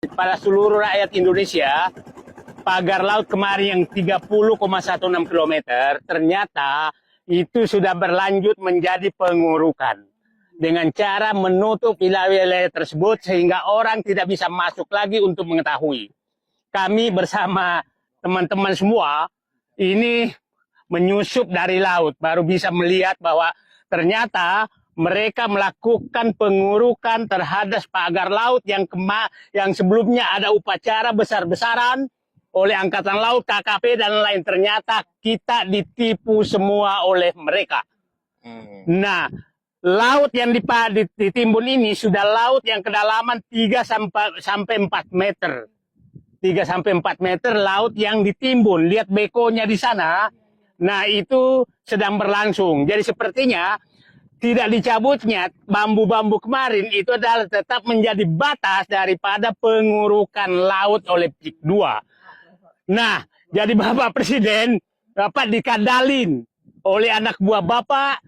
pada seluruh rakyat Indonesia, pagar laut kemarin yang 30,16 km ternyata itu sudah berlanjut menjadi pengurukan dengan cara menutup wilayah tersebut sehingga orang tidak bisa masuk lagi untuk mengetahui. Kami bersama teman-teman semua ini menyusup dari laut baru bisa melihat bahwa ternyata mereka melakukan pengurukan terhadap pagar laut yang sebelumnya ada upacara besar-besaran oleh Angkatan Laut, KKP, dan lain. Ternyata kita ditipu semua oleh mereka. Nah, laut yang ditimbun ini sudah laut yang kedalaman 3 sampai 4 meter. 3 sampai 4 meter laut yang ditimbun. Lihat bekonya di sana. Nah, itu sedang berlangsung. Jadi sepertinya tidak dicabutnya bambu-bambu kemarin itu adalah tetap menjadi batas daripada pengurukan laut oleh PIK 2. Nah, jadi Bapak Presiden, Bapak dikadalin oleh anak buah Bapak